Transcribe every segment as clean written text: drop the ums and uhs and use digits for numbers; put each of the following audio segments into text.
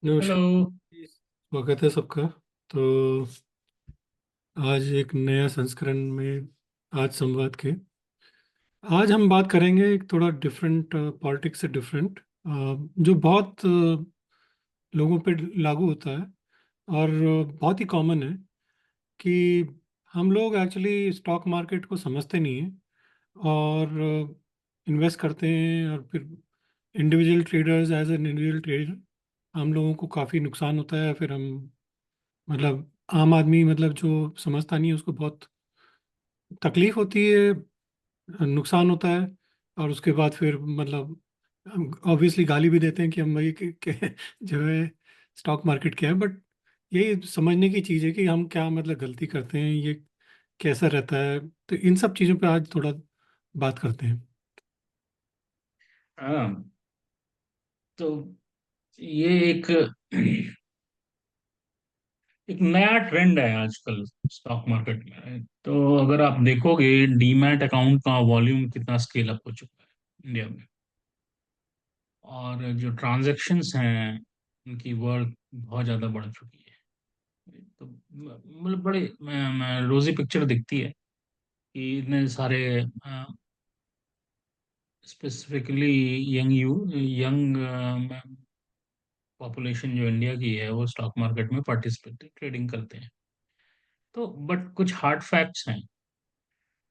नमस्कार। हेलो। स्वागत है सबका। तो आज एक नया संस्करण में आज संवाद के आज हम बात करेंगे एक थोड़ा डिफरेंट, पॉलिटिक्स से डिफरेंट, जो बहुत लोगों पे लागू होता है और बहुत ही कॉमन है कि हम लोग एक्चुअली स्टॉक मार्केट को समझते नहीं हैं और इन्वेस्ट करते हैं, और फिर individual traders, as an individual trader हम लोगों को काफ़ी नुकसान होता है। फिर हम, मतलब आम आदमी, मतलब जो समझता नहीं है, उसको बहुत तकलीफ होती है, नुकसान होता है। और उसके बाद फिर मतलब हम ऑब्वियसली गाली भी देते हैं कि हम भाई के जो है स्टॉक मार्केट क्या है। बट यही समझने की चीज़ है कि हम क्या मतलब गलती करते हैं, ये कैसा रहता है। तो इन सब चीज़ों पे आज थोड़ा बात करते हैं। हाँ, तो ये एक नया ट्रेंड है आजकल स्टॉक मार्केट में। तो अगर आप देखोगे डीमैट अकाउंट का वॉल्यूम कितना स्केल अप हो चुका है इंडिया में, और जो ट्रांजैक्शंस हैं उनकी वर्थ बहुत ज़्यादा बढ़ चुकी है। तो मतलब बड़े रोजी पिक्चर दिखती है कि इतने सारे स्पेसिफिकली यंग पॉपुलेशन जो इंडिया की है वो स्टॉक मार्केट में पार्टिसिपेट ट्रेडिंग करते हैं। तो बट कुछ हार्ड फैक्ट्स हैं।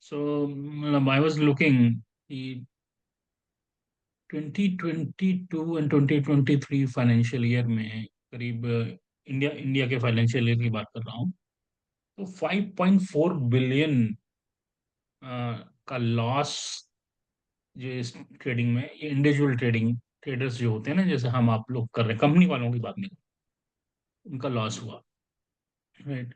सो मतलब आई वाज लुकिंग कि 2022 एंड 2023 फाइनेंशियल ईयर में करीब इंडिया इंडिया के फाइनेंशियल ईयर की बात कर रहा हूँ, तो 5.4 बिलियन का लॉस जो इस ट्रेडिंग में, ये इंडिविजुअल ट्रेडिंग ट्रेडर्स जो होते हैं ना, जैसे हम आप लोग कर रहे हैं, कंपनी वालों की बात नहीं, उनका लॉस हुआ। राइट।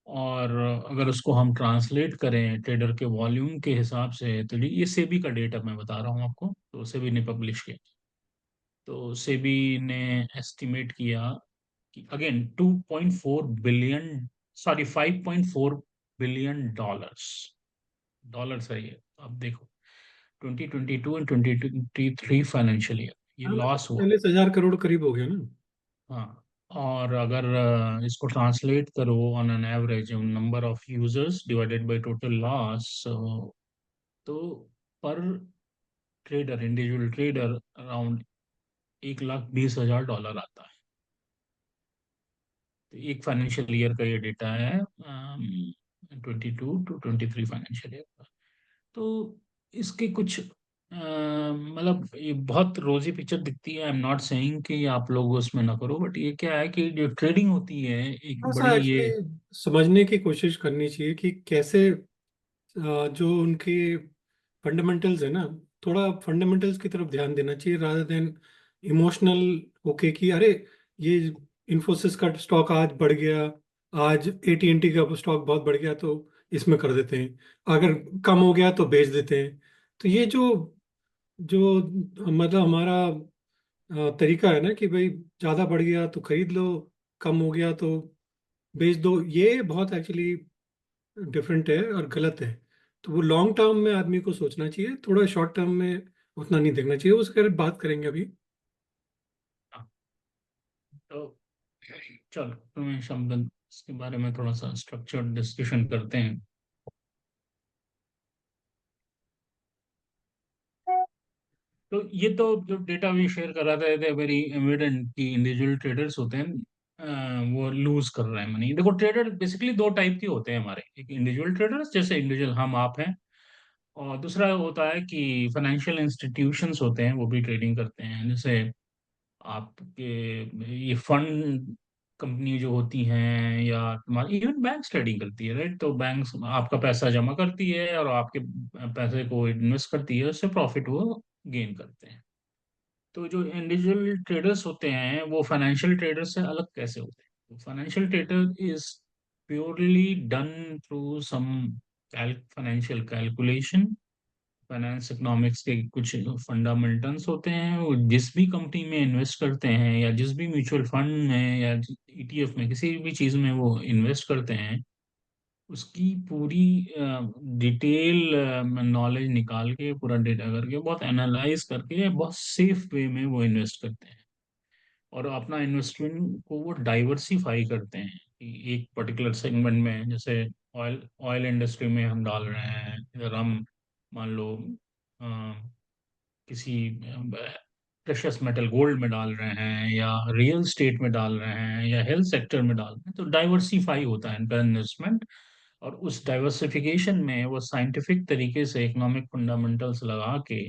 और अगर उसको हम ट्रांसलेट करें ट्रेडर के वॉल्यूम के हिसाब से, तो ये सेबी का डेटा मैं बता रहा हूँ आपको, तो सेबी ने पब्लिश किया। तो सेबी ने एस्टिमेट किया कि again 2.4 billion, sorry 5.4 billion dollars, dollars है ये। अब देखो 2022 एंड 2023 फाइनेंशियल ईयर ये हाँ, मतलब लॉस हुआ। 40,000 करोड़ करीब हो गया ना। हाँ, और अगर इसको ट्रांसलेट करो on an average number of users divided by total loss, तो पर trader, individual trader around 1,20,000 dollar आता है। तो एक फाइनेंशियल ईयर का ये डेटा है, 22 to 23 फाइनेंशियल ईयर का। तो इसके कुछ मतलब ये बहुत रोजी पिक्चर दिखती है। आई एम नॉट सेइंग कि आप लोग उसमें ना करो, बट ये क्या है कि जो ट्रेडिंग होती है एक थोड़ा सा बड़ी ये। एक्चुअली समझने की कोशिश करनी चाहिए कि कैसे जो उनके फंडामेंटल्स है ना, थोड़ा फंडामेंटल्स की तरफ ध्यान देना चाहिए रादर देन इमोशनल होके कि अरे ये इन्फोसिस का स्टॉक आज बढ़ गया, आज एटीएनटी का स्टॉक बहुत बढ़ गया तो इसमें कर देते हैं, अगर कम हो गया तो बेच देते हैं। तो ये जो जो मतलब हमारा तरीका है ना कि भाई ज़्यादा बढ़ गया तो खरीद लो, कम हो गया तो बेच दो, ये बहुत एक्चुअली डिफरेंट है और गलत है। तो वो लॉन्ग टर्म में आदमी को सोचना चाहिए, थोड़ा शॉर्ट टर्म में उतना नहीं देखना चाहिए। उसके बारे में बात करेंगे अभी। हाँ, तो चलो तुम्हें शब्द इसके बारे में थोड़ा सा स्ट्रक्चर्ड डिस्कशन करते हैं। तो ये तो जो डेटा भी शेयर कर रहा था, थे वेरी एविडेंट कि इंडिविजुअल ट्रेडर्स होते हैं, वो लूज कर रहे हैं मनी। देखो ट्रेडर बेसिकली दो टाइप के होते हैं हमारे, एक इंडिविजुअल ट्रेडर्स जैसे इंडिविजुअल हम आप हैं, और दूसरा होता है कि फाइनेंशियल इंस्टीट्यूशंस होते हैं वो भी ट्रेडिंग करते हैं। जैसे आपके ये फंड कंपनी जो होती हैं, या तुम्हारी इवन बैंक्स ट्रेडिंग करती है, राइट। तो बैंक्स आपका पैसा जमा करती है और आपके पैसे को इन्वेस्ट करती है, उससे प्रॉफिट वो गेन करते हैं। तो जो इंडिविजुअल ट्रेडर्स होते हैं वो फाइनेंशियल ट्रेडर से अलग कैसे होते हैं? Financial trader is purely done through some financial calculation. Finance economics के कुछ फंडामेंटल्स होते हैं। वो जिस भी कंपनी में इन्वेस्ट करते हैं, या जिस भी म्यूचुअल फंड में, या ईटीएफ में, किसी भी चीज में वो इन्वेस्ट करते हैं, उसकी पूरी डिटेल नॉलेज निकाल के, पूरा डेटा करके, बहुत एनालाइज करके, बहुत सेफ वे में वो इन्वेस्ट करते हैं। और अपना इन्वेस्टमेंट को वो डाइवर्सिफाई करते हैं कि एक पर्टिकुलर सेगमेंट में, जैसे ऑयल ऑयल इंडस्ट्री में हम डाल रहे हैं, इधर हम मान लो अ, किसी प्रेशियस मेटल गोल्ड में डाल रहे हैं, या रियल स्टेट में डाल रहे हैं, या हेल्थ सेक्टर में डाल रहे हैं, तो डाइवर्सिफाई होता है इनका इन्वेस्टमेंट। और उस डाइवर्सिफिकेशन में वो साइंटिफिक तरीके से इकोनॉमिक फंडामेंटल्स लगा के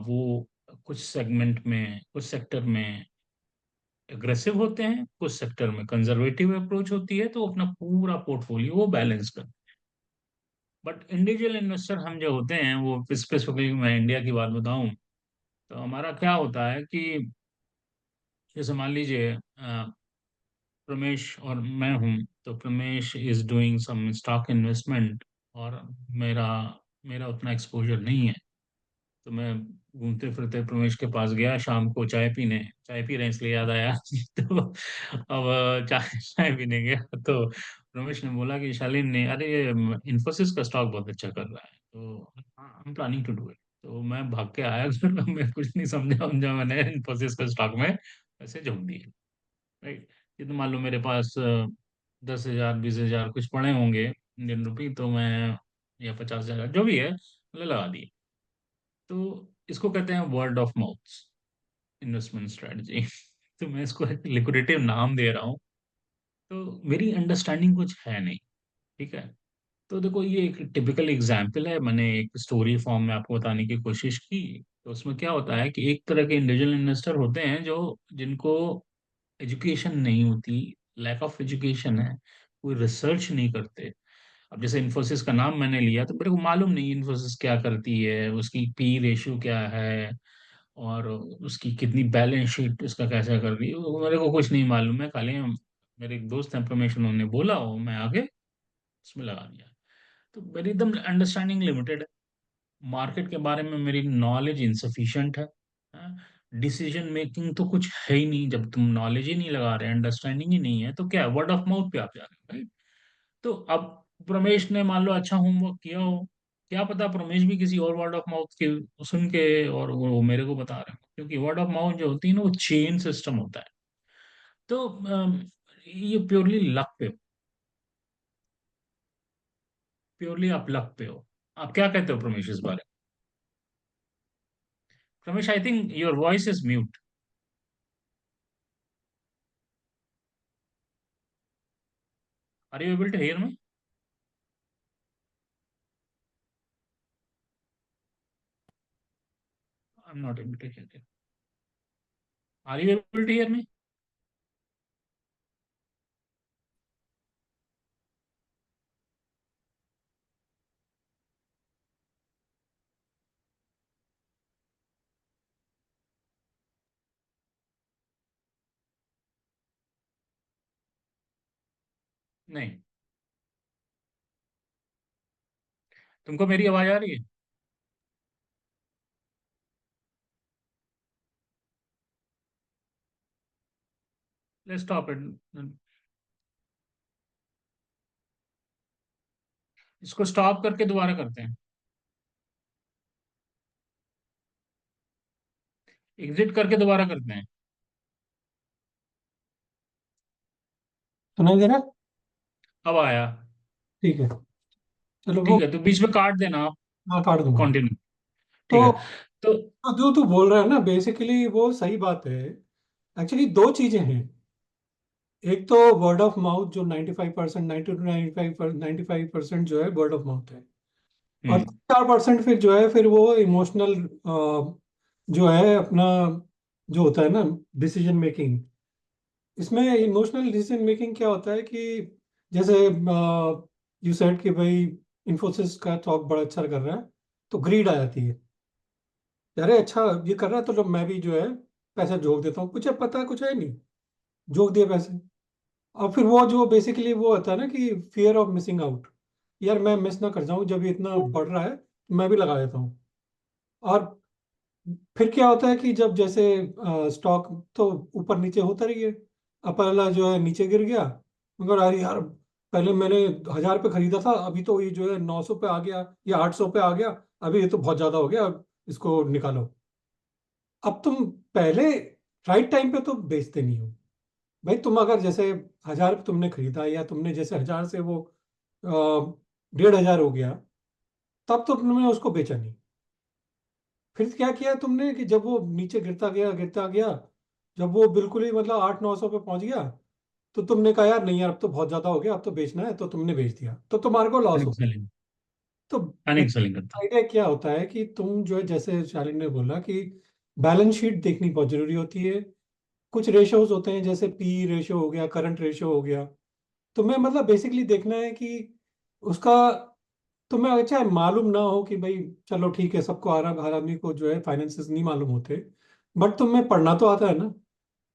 वो कुछ सेगमेंट में, कुछ सेक्टर में एग्रेसिव होते हैं, कुछ सेक्टर में कंजर्वेटिव अप्रोच होती है, तो अपना पूरा पोर्टफोलियो वो बैलेंस कर। बट इंडिविजुअल इन्वेस्टर हम जो होते हैं, वो स्पेसिफिकली मैं इंडिया की बात बताऊं, तो हमारा क्या होता है कि जैसे मान लीजिए प्रमेश और मैं हूं, तो Pramesh is doing some stock investment, और मेरा मेरा उतना एक्सपोजर नहीं है। तो मैं घूमते फिरते प्रमेश के पास गया शाम को चाय पीने, चाय पी रहे हैं इसलिए याद आया तो अब चाय चाय पीने गया, तो प्रमेश ने बोला कि शालीन ने, अरे ये इन्फोसिस का स्टॉक बहुत अच्छा कर रहा है, तो हाँ, I'm planning to do it। तो मैं भाग के आया घर में, मैं कुछ नहीं समझा समझा, मैंने इन्फोसिस के स्टॉक में पैसे झोंक दिए। राइट। ये तो मान लो मेरे पास 10,000 20,000 कुछ पड़े होंगे इंडियन रुपी, तो मैं, या 50,000 जो भी है, मतलब लगा दिए। तो इसको कहते हैं word of mouth investment strategy तो मैं इसको एक लिक्विडेटिव नाम दे रहा हूँ। तो मेरी अंडरस्टैंडिंग कुछ है नहीं, ठीक है। तो देखो, ये एक टिपिकल एग्जाम्पल है, मैंने एक स्टोरी फॉर्म में आपको बताने की कोशिश की। तो उसमें क्या होता है कि एक तरह के इंडिविजुअल इन्वेस्टर होते हैं जो, जिनको एजुकेशन नहीं होती, लैक ऑफ एजुकेशन है, कोई रिसर्च नहीं करते। अब जैसे इन्फोसिस का नाम मैंने लिया, तो मेरे को मालूम नहीं इन्फोसिस क्या करती है, उसकी पी रेशियो क्या है, और उसकी कितनी बैलेंस शीट उसका कैसा कर रही है, वो मेरे को कुछ नहीं मालूम है। खाली मेरे एक दोस्त हैं प्रमेश, उन्होंने बोला, हो मैं आगे उसमें लगा दिया। तो मेरी एकदम अंडरस्टैंडिंग लिमिटेड है, मार्केट के बारे में मेरी नॉलेज इंसफिशिएंट है। डिसीजन मेकिंग तो कुछ है ही नहीं, जब तुम नॉलेज ही नहीं लगा रहे, अंडरस्टैंडिंग ही नहीं है, तो क्या वर्ड ऑफ माउथ पे आप जा रहे हो। तो अब प्रमेश ने मान लो अच्छा होमवर्क किया हो, क्या पता प्रमेश भी किसी और वर्ड ऑफ माउथ के सुन के और वो मेरे को बता रहे हो, क्योंकि वर्ड ऑफ माउथ जो होती है ना, वो चेन सिस्टम होता है। तो ये प्योरली लक पे, प्योरली आप लक पे हो। आप क्या कहते हो प्रमेश इस बारे में? Pramesh, I think your voice is mute. Are you able to hear me? I am not able to hear you. Are you able to hear me? नहीं। तुमको मेरी आवाज आ रही है? Let's stop it. इसको स्टॉप करके दोबारा करते हैं। एग्जिट करके दोबारा करते हैं। सुनाई दे रहा है? अब आया। ठीक है। चलो वो, ठीक है, तो बीच में काट देना आप। हाँ काट दूंगा। कंटिन्यू। ठीक तो है। तो जो तू बोल रहा है ना, बेसिकली वो सही बात है। एक्चुअली दो चीजें हैं। एक तो वर्ड ऑफ माउथ जो 95%, 90 टू 95% जो है वर्ड ऑफ माउथ है। और हम्म 4% फिर जो है, फिर वो इमोशनल जो है अपना, जो होता है ना, डिसीजन मेकिंग। इसमें इमोशनल डिसीजन मेकिंग क्या होता है कि जैसे यू सेड कि भाई इन्फोसिस का स्टॉक बड़ा अच्छा कर रहा है, तो ग्रीड आ जाती है। अरे अच्छा ये कर रहा है, तो जब मैं भी जो है पैसा झोंक देता हूँ, कुछ है पता है कुछ है नहीं, झोंक दिए पैसे। और फिर वो जो बेसिकली वो होता है ना कि फियर ऑफ मिसिंग आउट, यार मैं मिस ना कर जाऊं, जब ये इतना बढ़ रहा है तो मैं भी लगा देता हूँ। और फिर क्या होता है कि जब जैसे स्टॉक तो ऊपर नीचे होता रही है, अब पहला जो है नीचे गिर गया, मगर अरे यार पहले मैंने 1,000 पे खरीदा था, अभी तो ये जो है 900 पे आ गया या 800 पे आ गया, अभी ये तो बहुत ज्यादा हो गया, अब इसको निकालो। अब तुम पहले राइट टाइम पे तो बेचते नहीं हो भाई। तुम अगर जैसे 1,000 तुमने खरीदा, या तुमने जैसे 1,000 से वो 1,500 हो गया, तब तो तुमने उसको बेचा नहीं। फिर क्या किया तुमने कि जब वो नीचे गिरता गया गिरता गया, जब वो बिल्कुल ही मतलब 800-900 पे पहुंच गया, तो तुमने कहा यार नहीं यार, अब तो बहुत ज्यादा हो गया, अब तो बेचना है, तो तुमने बेच दिया, तो तुम्हारे को लॉस पैनिक हो गया। सेलिंग। तो पैनिक सेलिंग करते आइडिया क्या होता है कि तुम जो है, जैसे शालिन ने बोला कि बैलेंस शीट देखनी बहुत जरूरी होती है। कुछ रेशियोज होते हैं, जैसे पी रेशियो हो गया, करंट रेशियो हो गया। तुम्हें मतलब बेसिकली देखना है कि उसका, तुम्हें अगर चाहे मालूम ना हो कि भाई चलो ठीक है, सबको हर आदमी को जो है फाइनेंसेस नहीं मालूम होते, बट तुम्हें पढ़ना तो आता है ना।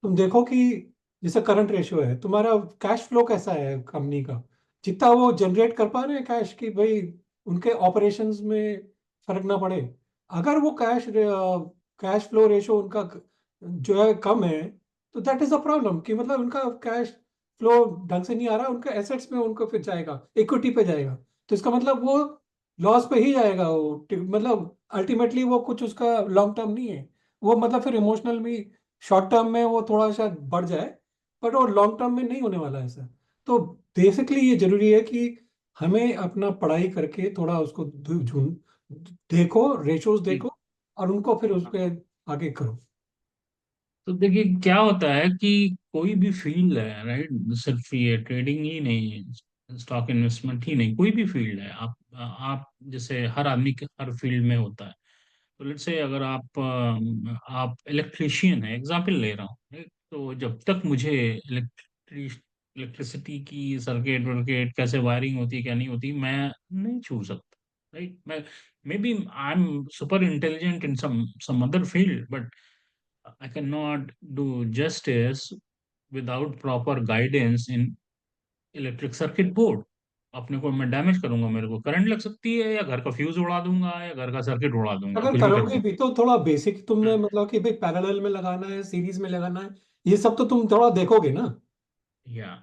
तुम देखो कि जैसे करंट रेशियो है तुम्हारा, कैश फ्लो कैसा है कंपनी का, जितना वो जनरेट कर पा रहे हैं कैश की भाई, उनके ऑपरेशंस में फर्क ना पड़े। अगर वो कैश फ्लो रेशियो उनका जो है कम है, तो दैट इज अ प्रॉब्लम, कि मतलब उनका कैश फ्लो ढंग से नहीं आ रहा, उनके एसेट्स में उनको फिर जाएगा, इक्विटी पे जाएगा, तो इसका मतलब वो लॉस पे ही जाएगा वो, मतलब अल्टीमेटली वो कुछ उसका लॉन्ग टर्म नहीं है। वो मतलब फिर इमोशनल भी, शॉर्ट टर्म में वो थोड़ा शायद बढ़ जाए, बट वो लॉन्ग टर्म में नहीं होने वाला है ऐसा। तो बेसिकली ये जरूरी है कि हमें अपना पढ़ाई करके थोड़ा उसको देखो, रेशोज हैं। देखो, और उनको फिर उस पर आगे करो। तो देखिए क्या होता है कि कोई भी फील्ड है, राइट, सिर्फ ये ट्रेडिंग ही नहीं, स्टॉक इन्वेस्टमेंट ही नहीं, कोई भी फील्ड है, आप जैसे हर आदमी के हर फील्ड में होता है। तो लेट्स से अगर आप इलेक्ट्रीशियन है, एग्जांपल ले रहा हूँ, right? तो जब तक मुझे इलेक्ट्रिसिटी की सर्किट वर्किट कैसे वायरिंग होती है क्या नहीं होती, मैं नहीं छू सकता, राइट। मैं may be I am super intelligent in some other field, but I cannot do justice without proper guidance in electric circuit board. अपने को मैं डैमेज करूंगा, मेरे को करंट लग सकती है, या घर का फ्यूज उड़ा दूंगा, या घर का सर्किट उड़ा दूंगा, अगर कुछ भी कर करोगे दूंगा। भी तो थोड़ा बेसिक तुमने हाँ, मतलब कि भाई पैरेलल में लगाना है, सीरीज में लगाना है, ये सब तो तुम थोड़ा देखोगे ना। या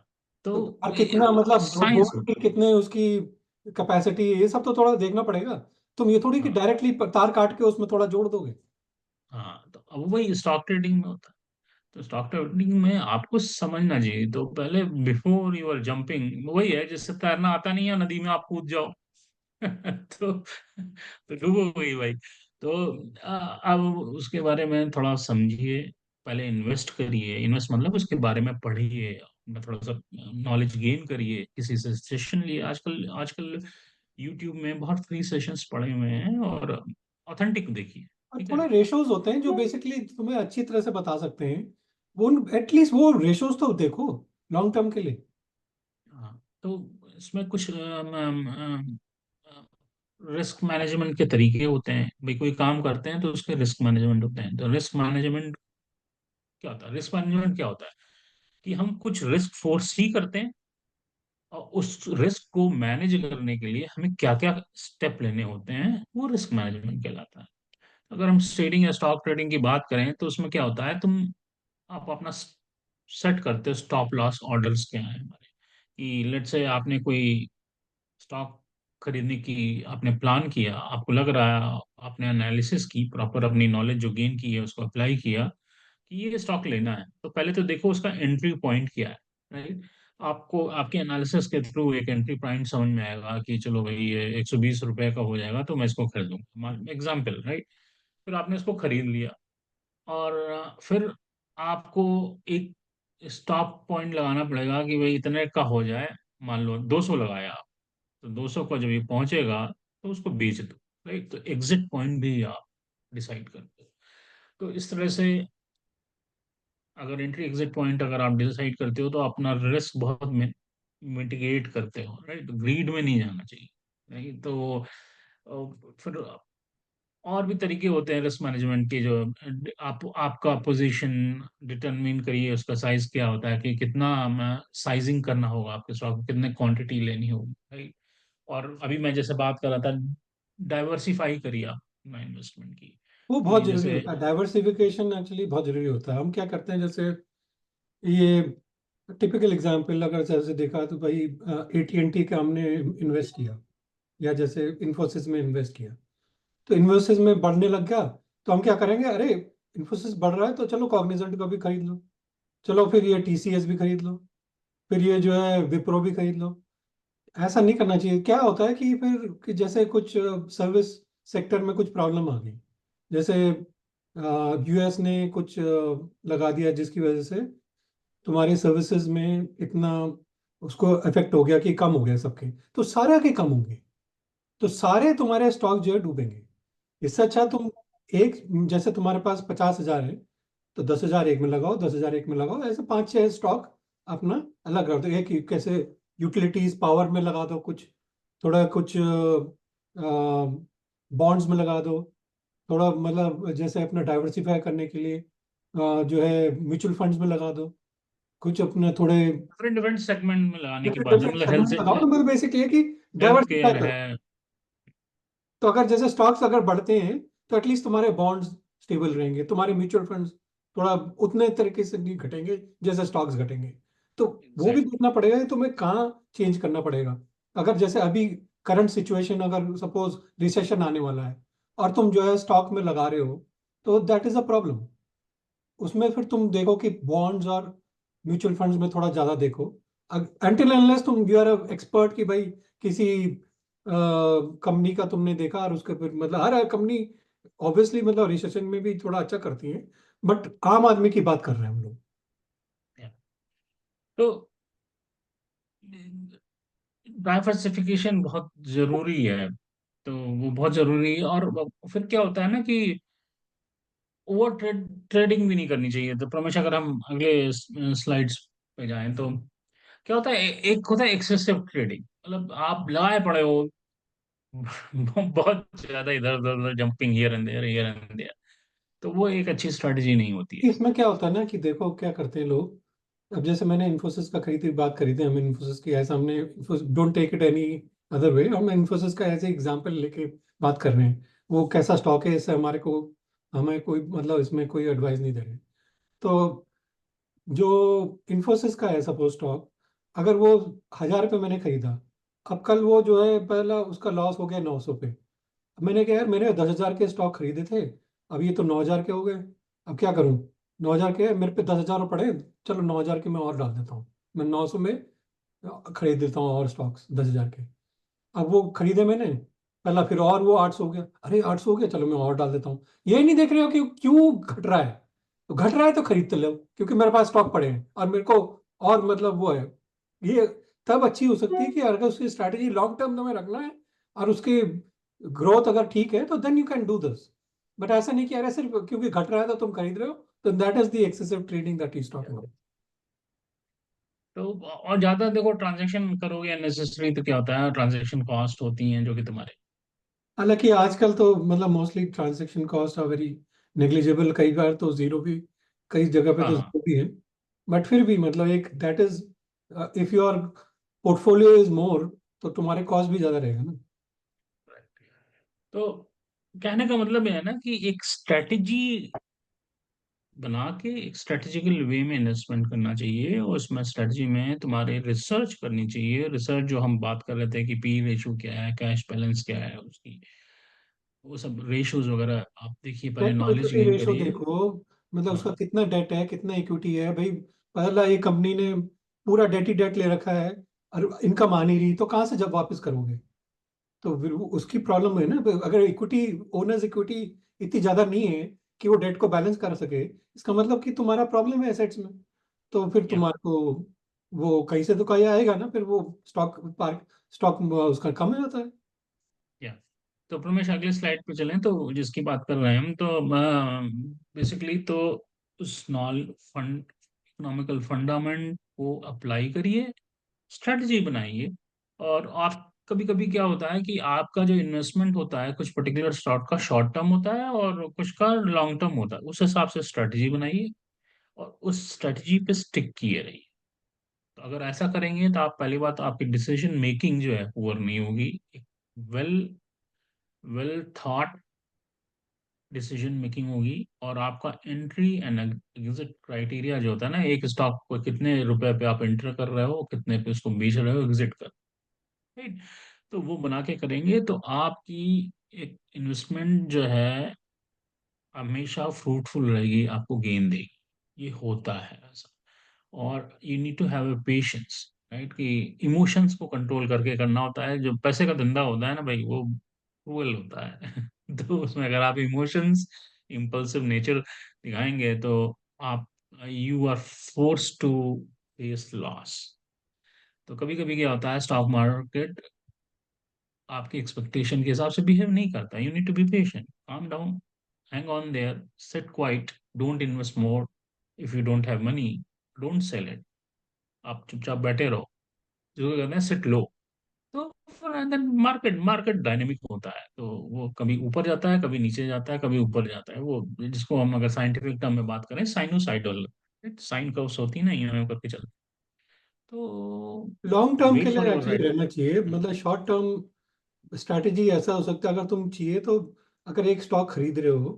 तो तो और कितना मतलब साइंस बोर्ड होता की कितने उसकी कैपेसिटी, ये सब तो थोड़ा देखना पड़ेगा। तुम ये थोड़ी है। कि हाँ। डायरेक्टली तार काट के उसमें थोड़ा जोड़ दोगे। हाँ, तो अब वही स्टॉक ट्रेडिंग में होता है। तो स्टॉक ट्रेडिंग में आपको समझना चाहिए, तो पहले बिफोर यू आर जंपिंग, वही है जैसे तैरना आता नहीं है नदी में आप कूद जाओ। तो डूबो वही भाई। तो अब उसके बारे में थोड़ा समझिए, पहले इन्वेस्ट करिए, इन्वेस्ट मतलब उसके बारे में पढ़िए, अपना थोड़ा सा नॉलेज गेन करिए, किसी से सेशन लिए, आजकल आजकल यूट्यूब में बहुत फ्री सेशंस पड़े हुए हैं, और ऑथेंटिक देखिए। और ठीक है। थोड़े रेशोज होते हैं जो बेसिकली तुम्हें अच्छी तरह से बता सकते हैं, वो एटलीस्ट वो रेशोज तो देखो लॉन्ग टर्म के लिए। हाँ, तो इसमें कुछ रिस्क मैनेजमेंट के तरीके होते हैं भाई, कोई काम करते हैं तो उसके रिस्क मैनेजमेंट होते हैं। तो रिस्क मैनेजमेंट क्या होता है, रिस्क मैनेजमेंट क्या होता है कि हम कुछ रिस्क फोर्स ही करते हैं, और उस रिस्क को मैनेज करने के लिए हमें क्या क्या स्टेप लेने होते हैं, वो रिस्क मैनेजमेंट कहलाता है। अगर हम ट्रेडिंग या स्टॉक ट्रेडिंग की बात करें तो उसमें क्या होता है, आप अपना सेट करते हो स्टॉप लॉस ऑर्डर्स क्या है हमारे, कि लेट से आपने कोई स्टॉक खरीदने की आपने प्लान किया, आपको लग रहा है, आपने एनालिसिस की प्रॉपर, अपनी नॉलेज जो गेन की है उसको अप्लाई किया कि ये स्टॉक लेना है, तो पहले तो देखो उसका एंट्री पॉइंट क्या है, राइट। आपको आपके एनालिसिस के थ्रू एक एंट्री पॉइंट समझ में आएगा कि चलो भाई ये 120 रुपए का हो जाएगा तो मैं इसको खरीदूंगा, एग्जाम्पल, राइट। फिर आपने इसको खरीद लिया, और फिर आपको एक स्टॉप पॉइंट लगाना पड़ेगा कि भाई इतने का हो जाए। मान लो 200 लगाया, तो 200 को जब ये पहुंचेगा तो उसको बेच दो, राइट। तो एग्जिट पॉइंट भी आप डिसाइड करते हो। तो इस तरह से अगर एंट्री एग्जिट पॉइंट अगर आप डिसाइड करते हो तो अपना रिस्क बहुत मिटिगेट करते हो, राइट। ग्रीड में नहीं जाना चाहिए, नहीं तो फिर और भी तरीके होते हैं रिस्क मैनेजमेंट के, जो आप आपका पोजीशन डिटरमिन करिए, उसका साइज क्या होता है, कि कितना साइजिंग करना होगा आपके स्टॉक में, कितने क्वांटिटी लेनी होगी, राइट। और अभी मैं जैसे बात कर रहा था, डाइवर्सिफाई करिए आप अपना इन्वेस्टमेंट की, वो बहुत कि जरूरी जैसे होता है, डाइवर्सिफिकेशन एक्चुअली बहुत जरूरी होता है। हम क्या करते हैं, जैसे ये टिपिकल एग्जांपल अगर जैसे देखा तो भाई AT&T का हमने इन्वेस्ट किया, या जैसे इन्फोसिस में इन्वेस्ट किया, तो इन्फोसिस में बढ़ने लग गया, तो हम क्या करेंगे, अरे इन्फोसिस बढ़ रहा है तो चलो कॉग्निजेंट का भी खरीद लो, चलो फिर ये टीसीएस भी खरीद लो, फिर ये जो है विप्रो भी खरीद लो। ऐसा नहीं करना चाहिए। क्या होता है कि फिर कि जैसे कुछ सर्विस सेक्टर में कुछ प्रॉब्लम आ गई, जैसे यूएस ने कुछ लगा दिया जिसकी वजह से तुम्हारी सर्विसेज में इतना उसको इफेक्ट हो गया कि कम हो गया सबके, तो सारे के कम होंगे, तो सारे तुम्हारे स्टॉक जो है डूबेंगे। इससे अच्छा तुम एक, जैसे तुम्हारे पास 50,000 है तो 10,000 एक में लगाओ, 10,000 एक में लगाओ, ऐसे 5-6 स्टॉक अपना अलग कर दो। एक कैसे यूटिलिटीज पावर में लगा दो कुछ, थोड़ा कुछ बॉन्ड्स में लगा दो, थोड़ा मतलब जैसे अपना डाइवर्सिफाई करने के लिए जो है म्यूचुअल फंड्स में लगा दो, कुछ अपने थोड़े डिफरेंट डिफरेंट सेगमेंट में लगाने की डिफरेंट बात जो डिफरेंट मतलब सेगमेंट लगाओ। तो मतलब बेसिक ये है कि हेल्थ डाइवर्सिफाई केयर करो। है। तो अगर जैसे स्टॉक्स अगर बढ़ते हैं तो एटलीस्ट तुम्हारे बॉन्ड्स स्टेबल रहेंगे, तुम्हारे म्यूचुअल फंड्स थोड़ा उतने तरीके से नहीं घटेंगे जैसे स्टॉक्स घटेंगे। तो वो भी एग्जैक्टली। देखना पड़ेगा कि तुम्हें कहाँ चेंज करना पड़ेगा। अगर जैसे अभी करंट सिचुएशन, अगर सपोज रिसेशन आने वाला है और तुम जो है स्टॉक में लगा रहे हो, तो दैट इज अ प्रॉब्लम। उसमें फिर तुम देखो कि बॉन्ड्स और म्यूचुअल फंड्स में थोड़ा ज्यादा देखो, अनटिल अनलेस तुम यू आर एक्सपर्ट कि भाई किसी कंपनी का तुमने देखा और उसके फिर मतलब हर कंपनी ऑब्वियसली मतलब रिसेशन में भी थोड़ा अच्छा करती है, बट आम आदमी की बात कर रहे हैं हम लोग। तो डाइवर्सिफिकेशन बहुत जरूरी है। तो वो बहुत जरूरी है। और फिर क्या होता है ना कि ओवर ट्रेडिंग भी नहीं करनी चाहिए। तो प्रमेश अगर हम अगले स्लाइड्स पे जाएं तो क्या होता है, एक होता है एक्सेसिव ट्रेडिंग, मतलब आप लगाए पड़े हो बहुत ज्यादा इधर उधर उधर jumping here and there here and there. तो वो एक अच्छी स्ट्रेटजी नहीं होती है। इसमें क्या होता है ना कि देखो क्या करते हैं लोग। अब जैसे मैंने इन्फोसिस का खरीदी बात करी थी, हमें इन्फोसिस की ऐसा हमने don't take it any other way, हम इन्फोसिस का ऐसे एग्जांपल लेके बात कर रहे हैं। वो कैसा स्टॉक है इससे हमारे को, हमें कोई मतलब इसमें कोई एडवाइस नहीं दे रहे। तो जो इन्फोसिस का है सपोज स्टॉक, अगर वो 1,000 रुपये मैंने खरीदा, अब कल वो जो है पहला उसका लॉस हो गया 900 पे। अब मैंने कहा यार मैंने 10,000 के स्टॉक खरीदे थे, अब ये तो 9,000 के हो गए, अब क्या करूं। 9,000 के मेरे पे 10,000 पड़े, चलो 9,000 के मैं और डाल देता हूँ, मैं 900 में खरीद देता हूँ और स्टॉक्स 10,000 के। अब वो खरीदे मैंने पहला, फिर और वो 800 हो गया, अरे 800 हो गया चलो मैं और डाल देता हूँ। ये नहीं देख रहे हो कि क्यों घट रहा है, तो घट रहा है तो खरीदते लो क्योंकि मेरे पास स्टॉक पड़े हैं और मेरे को और मतलब वो है। ये तब अच्छी हो सकती है कि अगर उसकी स्ट्रैटेजी लॉन्ग टर्म तुम्हें रखना है और उसकी ग्रोथ अगर ठीक है तो then you can do this. But ऐसा नहीं कि अरे सिर्फ क्योंकि घट रहा है तो तुम खरीद रहे हो, तो that is the excessive trading that is talking about. तो और ज्यादा देखो ट्रांजेक्शन करोगे अननेसेसरी तो क्या होता है, ट्रांजेक्शन कॉस्ट होती हैं जो कि तुम्हारे। हालांकि आजकल तो मतलब mostly transaction cost are very negligible, कई बार तो जीरो भी, कई जगह पे हाँ तो हाँ। जीरो भी है। बट फिर भी मतलब एक that is, if your portfolio is more तो तुम्हारे कॉस्ट भी ज्यादा रहेगा ना। तो कहने का मतलब ये है ना कि एक स्ट्रेटजी बना के एक स्ट्रेटेजिकल वे में इन्वेस्टमेंट करना चाहिए, और उसमें स्ट्रेटजी में तुम्हारे रिसर्च करनी चाहिए। रिसर्च जो हम बात कर रहे थे कि पी रेशो क्या है, कैश बैलेंस क्या है उसकी, वो सब रेशोज वगैरह आप देखिए, पहले debt to knowledge equity gain ratio करिए। देखो, मतलब उसका हाँ। कितना डेट है कितना इक्विटी है भाई। पहला एक कंपनी ने पूरा डेट ही डेट ले रखा है और इनकम आ नहीं रही, तो कहाँ से जब वापस करोगे। तो फिर उसकी प्रॉब्लम है ना। अगर इक्विटी, ओनर्स इक्विटी इतनी ज्यादा नहीं है कि वो डेट को बैलेंस कर सके, इसका मतलब कि तुम्हारा प्रॉब्लम है एसेट्स में। तो फिर या तुम्हारे को वो कहीं से तो कहीं आएगा ना, फिर वो स्टॉक पार्क, स्टॉक उसका कम हो जाता है। या तो प्रमेश अगले स्लाइड पे चलें तो जिसकी बात कर रहे हैं हम, तो बेसिकली तो उस नॉल फंड इकोनॉमिकल फंडामेंट को अप्लाई करिए, स्ट्रेटजी बनाइए। और आप कभी कभी क्या होता है कि आपका जो इन्वेस्टमेंट होता है कुछ पर्टिकुलर स्टॉक का शॉर्ट टर्म होता है और कुछ का लॉन्ग टर्म होता है, उस हिसाब से स्ट्रेटजी बनाइए और उस स्ट्रेटजी पे स्टिक किए रहिए। तो अगर ऐसा करेंगे तो आप, पहली बात, आपकी डिसीजन मेकिंग जो है पुअर नहीं होगी। एक well well thought decision making होगी। और आपका एंट्री एंड एग्जिट क्राइटेरिया जो होता है ना, एक स्टॉक को कितने रुपए पे आप एंटर कर रहे हो, कितने पे उसको बेच रहे हो, एग्जिट कर, राइट। तो वो बना के करेंगे तो आपकी एक इन्वेस्टमेंट जो है हमेशा फ्रूटफुल रहेगी, आपको गेन देगी, ये होता है ऐसा। और you need to have a patience, right, कि इमोशंस को कंट्रोल करके करना होता है। जो पैसे का धंधा होता है ना भाई, वो क्रूअल होता है। तो उसमें अगर आप इमोशंस, इम्पल्सिव नेचर दिखाएंगे तो आप, you are force to face loss. तो कभी कभी क्या होता है, स्टॉक मार्केट आपकी एक्सपेक्टेशन के हिसाब से बिहेव नहीं करता। You need to be patient, calm down, hang on there, sit quiet, don't invest more. If you don't have money, don't sell it, आप चुपचाप बैठे रहो, जो कहते हैं सिट लो। तो देन मार्केट मार्केट डायनेमिक होता है, तो वो कभी ऊपर जाता है, कभी नीचे जाता है, कभी ऊपर जाता है। वो जिसको हम अगर साइंटिफिक टर्म में बात करें, साइनोसाइडल साइन कर्व्स होती है ना, यूं करके चलती। तो लॉन्ग टर्म के वेट फॉर लिए योर एक्चुअली राइट। रहना चाहिए, मतलब शॉर्ट टर्म स्ट्रैटेजी ऐसा हो सकता है, अगर तुम चाहिए तो अगर एक स्टॉक खरीद रहे हो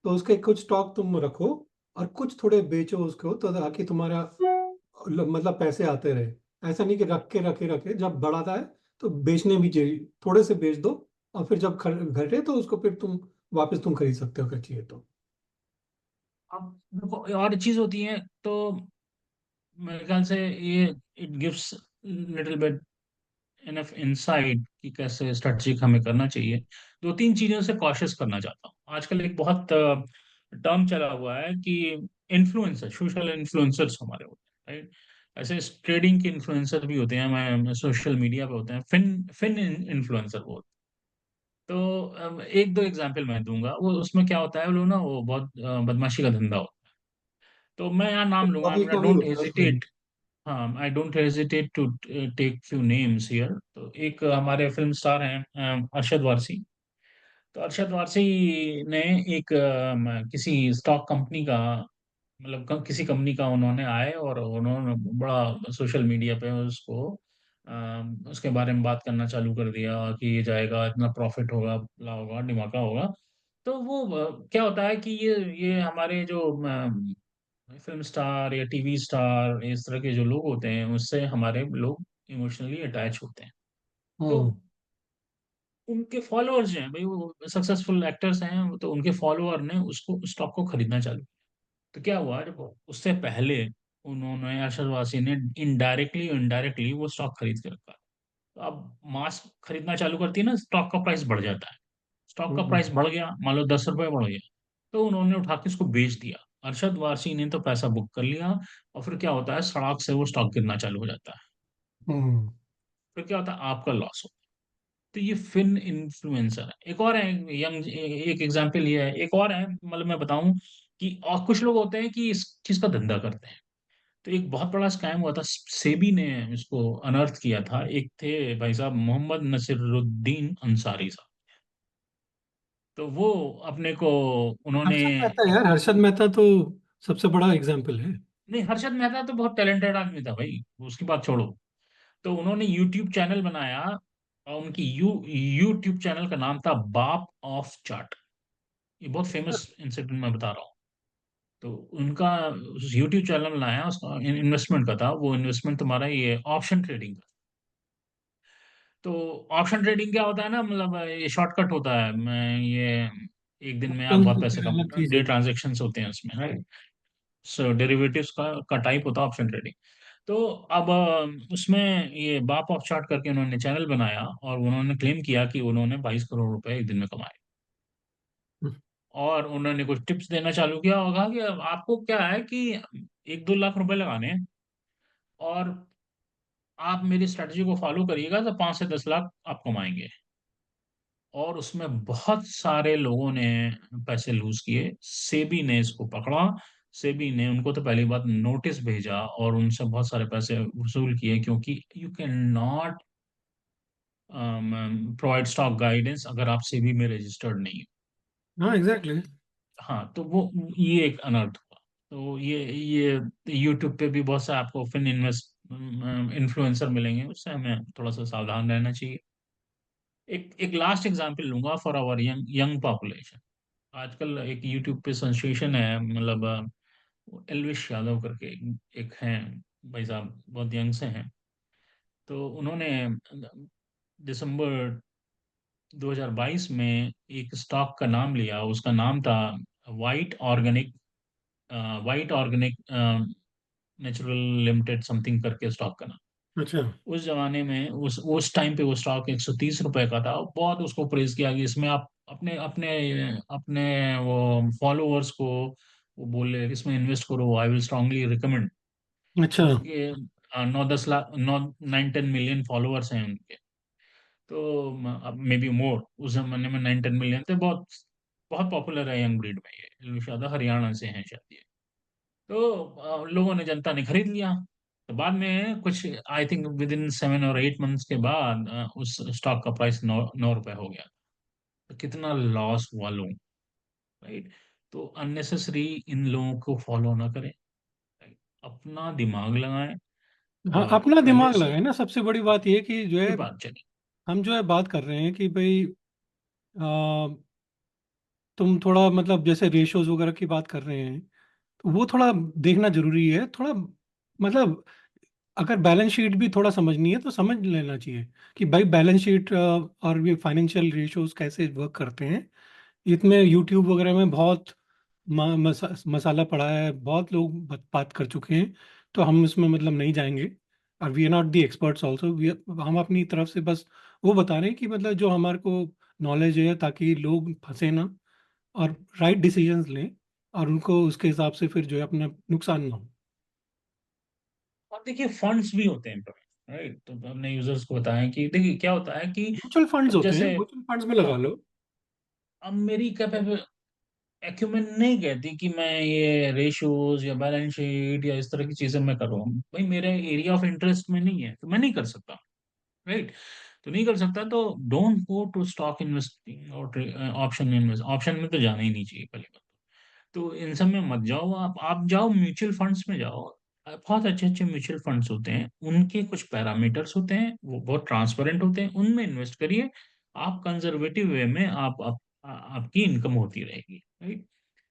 तो उसके कुछ स्टॉक तुम रखो और कुछ थोड़े बेचो उसको, तो ताकि तुम्हारा मतलब पैसे आते रहे। ऐसा नहीं कि रख के रखे रखे, जब बढ़ाता है तो बेचने भी चाहिए, थोड़े से बेच दो और फिर जब घटे तो उसको फिर तुम वापस तुम खरीद सकते हो अगर चाहिए तो। अब देखो और चीज होती है, तो मेरे ख्याल से ये it gives little bit enough insight कि कैसे स्ट्रेटजी हमें करना चाहिए। दो तीन चीजों से कॉशियस करना चाहता हूँ। आजकल एक बहुत टर्म चला हुआ है कि इन्फ्लुएंसर, सोशल इन्फ्लुएंसर्स हमारे होते हैं, राइट। ऐसे ट्रेडिंग के इन्फ्लुएंसर भी होते हैं, मैं सोशल मीडिया पे होते हैं, फिन फिन इन्फ्लुएंसर बोलते हैं। तो एक दो एग्जांपल मैं दूंगा। वो उसमें क्या होता है, वो लोग ना, वो बहुत बदमाशी का धंधा होता है। तो मैं यहाँ नाम लूंगा, लॉबी आई का भी डोंट होता है उसमें। हेजिटेट। हाँ, I don't hesitate to take few names here. तो एक हमारे फिल्म स्टार हैं, अरशद वारसी। तो अरशद वारसी ने एक किसी स्टॉक कंपनी का, मतलब किसी कंपनी का उन्होंने आए और उन्होंने बड़ा सोशल मीडिया पे उसको उसके बारे में बात करना चालू कर दिया कि ये जाएगा, इतना प्रॉफिट होगा, बला होगा, डिमाका होगा। तो वो क्या होता है कि ये हमारे जो फिल्म स्टार या टीवी स्टार, इस तरह के जो लोग होते हैं, उससे हमारे लोग इमोशनली अटैच होते हैं। तो हम्म। उनके फॉलोअर्स जो हैं भाई, वो सक्सेसफुल एक्टर्स हैं, तो उनके फॉलोअर ने उसको, स्टॉक को खरीदना चालू किया। तो क्या हुआ, जब उससे पहले उन्होंने, अरशद वारसी ने इनडायरेक्टली इनडायरेक्टली वो स्टॉक खरीद के रखा। तो अब मास खरीदना चालू करती है ना, स्टॉक का प्राइस बढ़ जाता है। स्टॉक का हम्म। प्राइस बढ़ गया, मान लो 10 रुपए बढ़ गया, तो उन्होंने उठा के उसको बेच दिया। अरशद वारसी ने तो पैसा बुक कर लिया, और फिर क्या होता है, सड़ाक से वो स्टॉक गिरना चालू हो जाता है। हम्म। फिर क्या होता है, आपका लॉस होता है। तो ये फिन इन्फ्लुएंसर है। एक और है, यंग, एक एग्जांपल ये है, एक और है, मतलब मैं बताऊं कि और कुछ लोग होते हैं कि इस चीज का धंधा करते हैं। तो एक बहुत बड़ा स्कैम हुआ था, सेबी ने इसको अनर्थ किया था। एक थे भाई साहब, मोहम्मद नसीरुद्दीन अंसारी साहब। तो वो अपने को, उन्होंने, हर्षद मेहता यार, हर्षद मेहता तो सबसे बड़ा एग्जाम्पल है। नहीं, हर्षद मेहता तो बहुत टैलेंटेड आदमी था भाई, उसकी बात छोड़ो। तो उन्होंने यूट्यूब चैनल बनाया, और उनकी यूट्यूब चैनल का नाम था बाप ऑफ चार्ट। ये बहुत अच्छा। फेमस इंसिडेंट मैं बता रहा हूँ। तो उनका यूट्यूब चैनल बनाया, उसका इन्वेस्टमेंट का था। वो इन्वेस्टमेंट तुम्हारा ये ऑप्शन ट्रेडिंग का। तो ऑप्शन ट्रेडिंग क्या होता है ना, मतलब ये शॉर्टकट होता है, मैं ये एक दिन में आप बहुत पैसे फिर अलग कमा, चीज डे है। ट्रांजेक्शन होते हैं उसमें, राइट। सो डेरिवेटिव्स का टाइप होता है ऑप्शन ट्रेडिंग। तो अब उसमें ये बाप ऑफ चार्ट करके उन्होंने चैनल बनाया, और उन्होंने क्लेम किया कि उन्होंने 22 करोड़ रुपए एक दिन में कमाए। और उन्होंने कुछ टिप्स देना चालू किया होगा कि अब आपको क्या है कि 1-2 लाख रुपए लगाने हैं, और आप मेरी स्ट्रेटजी को फॉलो करिएगा तो 5 से 10 लाख आप कमाएंगे। और उसमें बहुत सारे लोगों ने पैसे लूज किए। सेबी ने इसको पकड़ा। सेबी ने उनको तो पहली बात नोटिस भेजा, और उनसे बहुत सारे पैसे वसूल किए, क्योंकि you can not provide stock guidance अगर आप सेबी में रजिस्टर्ड नहीं हो। हाँ तो एग्जैक्टली। हाँ, तो वो, ये एक अनर्थ हुआ। तो ये यूट्यूब पे भी बहुत से आपको फिन इन्वेस्ट इन्फ्लुएंसर मिलेंगे, उससे हमें थोड़ा सा सावधान रहना चाहिए। एक एक लास्ट एग्जांपल लूंगा for our young young population. आजकल एक यूट्यूब पे सेंसेशन है, मतलब एल्विश यादव करके एक हैं भाई साहब, बहुत यंग से हैं। तो उन्होंने दिसंबर 2022 में एक स्टॉक का नाम लिया, उसका नाम था white organic, white organic natural limited something करके स्टॉक का नाम। अच्छा। उस जमाने में उस टाइम पे वो स्टॉक 130 रुपए का था, और बहुत उसको प्रेज किया कि इसमें आप अपने अपने अपने वो फॉलोअर्स को वो बोले कि इसमें इन्वेस्ट करो, आई विल स्ट्रांगली रिकमेंड। अच्छा। उसके 9-10 लाख, 9-10 मिलियन फॉलोअर्स हैं उनके। तो अब मे बी मोर, उस जमाने में 9-10 मिलियन थे, बहुत बहुत पॉपुलर है यंग ब्रीड में, ये शायद हरियाणा से हैं शायद ये। तो लोगों ने, जनता ने खरीद लिया। तो बाद में कुछ, आई थिंक विद इन 7 और 8 मंथ्स के बाद उस स्टॉक का प्राइस 9 रुपए हो गया। तो कितना लॉस हुआ लोग, राइट। तो अननेसेसरी इन लोगों को फॉलो ना करें, right? अपना दिमाग लगाएं, हाँ, और अपना पहले दिमाग लगाए ना, सबसे बड़ी बात ये कि जो की है बात चले। हम जो है बात कर रहे हैं कि भाई तुम थोड़ा मतलब जैसे रेशोज वगैरह की बात कर रहे हैं, तो वो थोड़ा देखना जरूरी है थोड़ा। मतलब अगर बैलेंस शीट भी थोड़ा समझनी है तो समझ लेना चाहिए कि भाई बैलेंस शीट और ये फाइनेंशियल रेशोज कैसे वर्क करते हैं। इसमें यूट्यूब वगैरह में बहुत मसाला पड़ा है, बहुत लोग बात कर चुके हैं। तो हम इसमें मतलब नहीं जाएंगे। और we are not the experts also, हम अपनी तरफ से बस वो बता रहे हैं कि मतलब जो हमारे को नॉलेज है, ताकि लोग फंसे ना और राइट डिसीजंस लें, और उनको उसके हिसाब से फिर जो है अपना नुकसान ना हो। और देखिए फंड्स भी होते हैं, राइट। तो हमने यूजर्स को बताया कि देखिए क्या होता है कि म्यूचुअल फंड्स अब होते हैं, जैसे, म्यूचुअल फंड्स में लगा हाँ, लो। अब मेरी एक्यूमेंट नहीं कहती कि मैं ये रेशियोज या बैलेंस शीट या इस तरह की चीजें मैं करूँ, भाई मेरे एरिया ऑफ इंटरेस्ट में नहीं है तो मैं नहीं कर सकता, राइट। तो नहीं कर सकता, तो don't go to stock investing और ऑप्शन इन्वेस्ट, ऑप्शन में तो जाना ही नहीं चाहिए पहले बात। तो इन सब में मत जाओ, आप जाओ म्यूचुअल फंड्स में जाओ। बहुत अच्छे अच्छे म्यूचुअल फंड्स होते हैं, उनके कुछ पैरामीटर्स होते हैं, वो बहुत ट्रांसपेरेंट होते हैं, उनमें इन्वेस्ट करिए। आप कंजर्वेटिव वे में आपकी इनकम होती रहेगी, राइट।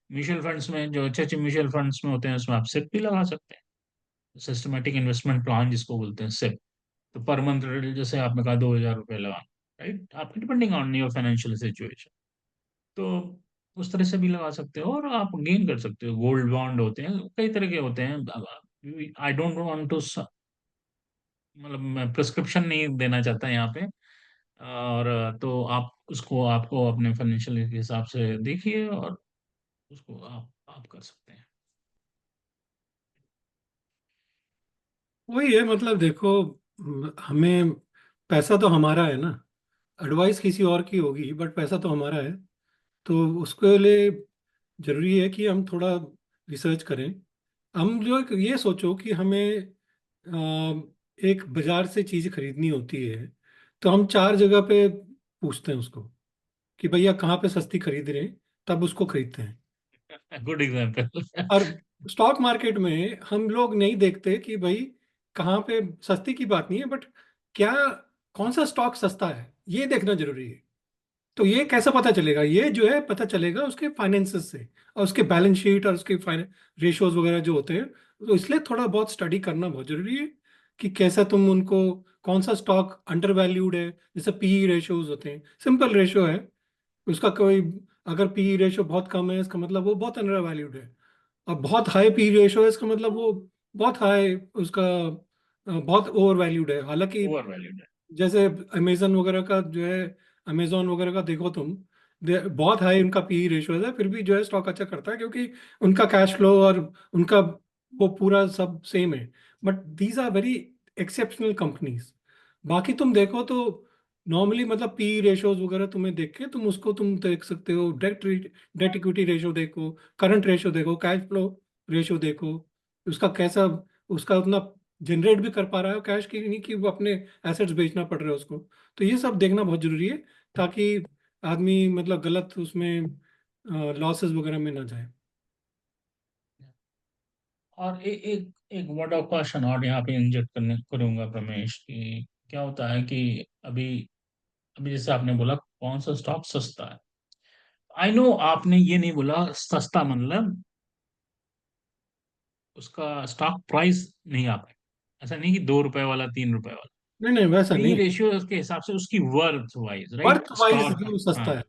म्यूचुअल फंड्स में, जो अच्छे अच्छे म्यूचुअल फंड्स में होते हैं, उसमें आप सिप भी लगा सकते हैं, सिस्टमेटिक इन्वेस्टमेंट प्लान जिसको बोलते हैं, सिप। तो पर मंथ, जैसे आपने कहा 2,000 रुपये लगा, राइट, आपकी depending on your financial situation. तो उस तरह से भी लगा सकते हो, और आप गेन कर सकते हो। गोल्ड बॉन्ड होते हैं, कई तरह के होते हैं। आई डोंट वांट टू, मतलब मैं प्रिस्क्रिप्शन नहीं देना चाहता यहाँ पे। और तो आप उसको, आपको अपने फाइनेंशियल के हिसाब से देखिए, और उसको आप कर सकते हैं। वही है, मतलब देखो, हमें पैसा तो हमारा है ना। एडवाइस किसी और की होगी, बट पैसा तो हमारा है। तो उसके लिए जरूरी है कि हम थोड़ा रिसर्च करें। हम जो ये सोचो कि हमें एक बाजार से चीज़ खरीदनी होती है, तो हम चार जगह पे पूछते हैं उसको कि भैया कहाँ पे सस्ती खरीद रहे हैं, तब उसको खरीदते हैं। Good example. और स्टॉक मार्केट में हम लोग नहीं देखते कि भाई कहाँ पे, सस्ती की बात नहीं है, बट क्या, कौन सा स्टॉक सस्ता है, ये देखना जरूरी है। तो ये कैसे पता चलेगा? ये जो है पता चलेगा उसके फाइनेंसेस से, और उसके बैलेंस शीट और उसके रेशियोज वगैरह जो होते हैं। तो इसलिए थोड़ा बहुत स्टडी करना बहुत जरूरी है कि कैसा तुम उनको, कौन सा स्टॉक अंडर वैल्यूड है। जैसे पीई रेशियोज होते हैं, सिंपल रेशियो है उसका कोई, अगर पीई रेशियो बहुत कम है इसका मतलब वो बहुत अंडर वैल्यूड है। और बहुत हाई पी रेशियो है इसका मतलब वो बहुत हाई उसका बहुत ओवर वैल्यूड है। हालांकि ओवर वैल्यूड है। जैसे अमेजन वगैरह का जो है, अमेजोन वगैरह का देखो तुम, बहुत हाई उनका पी रेशियो है, फिर भी जो है स्टॉक अच्छा करता है क्योंकि उनका कैश फ्लो और उनका वो पूरा सब सेम है। But these are very exceptional companies. बाकी तुम देखो तो नॉर्मली मतलब पी रेशियोज वगैरह तुम्हें देख के तुम उसको तुम देख सकते हो, डेट डेट इक्विटी रेशियो देखो, करंट रेशियो देखो, कैश फ्लो रेशियो देखो, उसका कैसा, उसका उतना जनरेट भी कर पा रहा है कैश की, नहीं कि वो अपने एसेट्स बेचना पड़ रहा है उसको। तो ये सब देखना बहुत जरूरी है, ताकि आदमी मतलब गलत उसमें लॉसेस वगैरह में ना जाए। और एक एक वर्ड ऑफ क्वेश्चन और यहाँ पे इंजेक्ट करने करूंगा रमेश, कि क्या होता है कि अभी अभी जैसे आपने बोला कौन सा स्टॉक सस्ता है। आई नो आपने ये नहीं बोला सस्ता मतलब उसका स्टॉक प्राइस नहीं आ पाए, ऐसा नहीं कि 2 रुपए वाला, 3 रुपए वाला। नहीं नहीं, वैसा पी नहीं। रेशियो के हिसाब से उसकी worth wise, right, worth wise stock. जो हाँ, सस्ता है।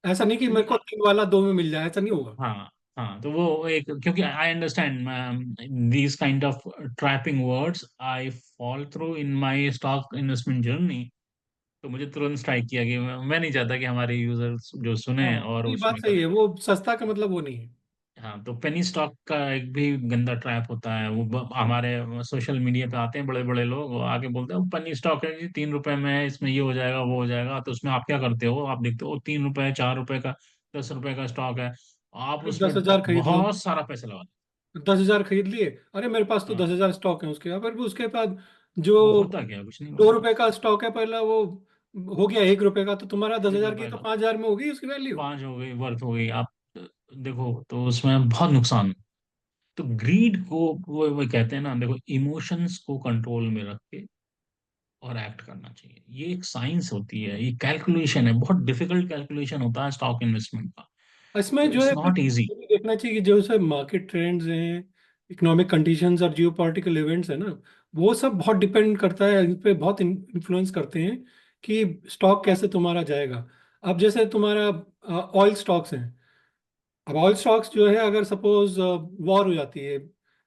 ऐसा नहीं कि क्योंकि मेरे को 3 वाला 2 में मिल जाए, ऐसा नहीं होगा। हाँ, हाँ, तो वो एक, क्योंकि I understand these kind of trapping words, I fall through in my stock investment journey. तो मुझे तुरंत स्ट्राइक किया कि मैं नहीं चाहता कि हमारे यूजर्स जो हाँ, सुने और ये बात उसमें सही करें। है, वो सस्ता का मतलब वो नहीं है। हाँ, तो पेनी स्टॉक का एक भी गंदा ट्रैप होता है। वो हमारे सोशल मीडिया पे आते हैं बड़े बड़े लोग, वो आके बोलते हैं वो पेनी स्टॉक है जी, 3 रुपए में है, इसमें ये हो जाएगा वो हो जाएगा। तो उसमें आप क्या करते हो, आप देखते हो 3 रुपए 4 रुपए का 10 रुपए का स्टॉक है, आप फिर उसमें 10,000 खरीद लो। बहुत सारा पैसा लगा। 10,000 खरीद लिए, अरे मेरे पास तो हाँ, 10,000 स्टॉक है उसके, फिर भी उसके बाद जो वो होता क्या है? कुछ नहीं दो होता। रुपए का स्टॉक है पहला, वो हो गया 1 रुपए का, तो तुम्हारा दस एक हजार की रुपए तो का 5,000 में हो गई उसकी वैल्यू। 5 हो गई, वर्थ हो गई। आप देखो तो उसमें बहुत नुकसान। तो ग्रीड को वो कहते हैं ना, देखो, इमोशंस को कंट्रोल में रख के और एक्ट करना चाहिए। ये एक साइंस होती है, ये कैलकुलेशन है, बहुत डिफिकल्ट कैलकुलेशन होता है स्टॉक इन्वेस्टमेंट का। इसमें तो जो है इट्स फिर नॉट इजी। ये भी देखना चाहिए कि जो से मार्केट ट्रेंड्स हैं, इकोनॉमिक कंडीशंस और जियोपॉलिटिकल इवेंट्स है ना, वो सब बहुत डिपेंड करता है, इन पे बहुत इन्फ्लुएंस करते हैं कि स्टॉक कैसे तुम्हारा जाएगा। अब जैसे तुम्हारा ऑयल स्टॉक्स हैं, अब ऑयल स्टॉक्स जो है, अगर सपोज वॉर हो जाती है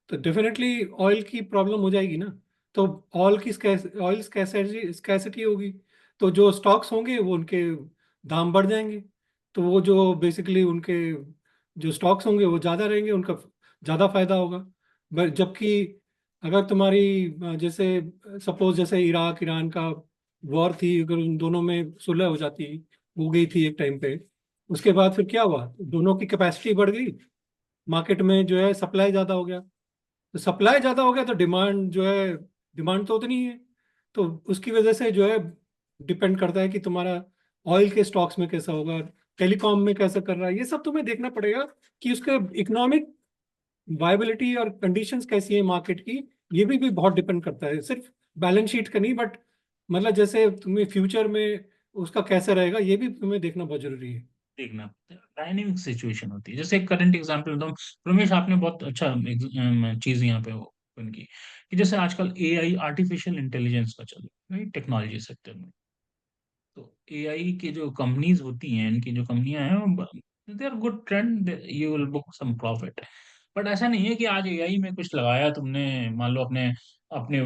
तो डेफिनेटली ऑयल की प्रॉब्लम हो जाएगी ना। तो ऑयल स्कैसिटी होगी, तो जो स्टॉक्स होंगे वो उनके दाम बढ़ जाएंगे। तो वो जो बेसिकली उनके जो स्टॉक्स होंगे वो ज़्यादा रहेंगे, उनका ज़्यादा फायदा होगा। बट जबकि अगर तुम्हारी जैसे सपोज जैसे इराक ईरान का वॉर थी, अगर उन दोनों में सुलह हो गई थी एक टाइम पे, उसके बाद फिर क्या हुआ, दोनों की कैपेसिटी बढ़ गई, मार्केट में जो है सप्लाई ज़्यादा हो गया। तो सप्लाई ज़्यादा हो गया तो डिमांड जो है, डिमांड तो उतनी ही है। तो उसकी वजह से जो है डिपेंड करता है कि तुम्हारा ऑयल के स्टॉक्स में कैसा होगा, टेलीकॉम में कैसा कर रहा है, ये सब तुम्हें देखना पड़ेगा कि उसके इकोनॉमिक वायबिलिटी और कंडीशंस कैसी है मार्केट की। ये भी बहुत डिपेंड करता है, सिर्फ बैलेंस शीट का नहीं, बट मतलब जैसे तुम्हें फ्यूचर में उसका कैसा रहेगा, ये भी तुम्हें देखना बहुत जरूरी है। देखना डायनेमिक सिचुएशन होती है। जैसे करंट एग्जांपल दो, रमेश, आपने बहुत अच्छा चीज यहाँ पे वो उनकी, कि जैसे आजकल एआई, आर्टिफिशियल इंटेलिजेंस का चल रहा है टेक्नोलॉजी सेक्टर में। तो एआई की जो कंपनीज होती हैं, इनकी जो कंपनियां हैं, they are good trend, you will book some profit. But ऐसा नहीं है कि आज एआई में कुछ लगाया तुमने, मान लो अपने अपने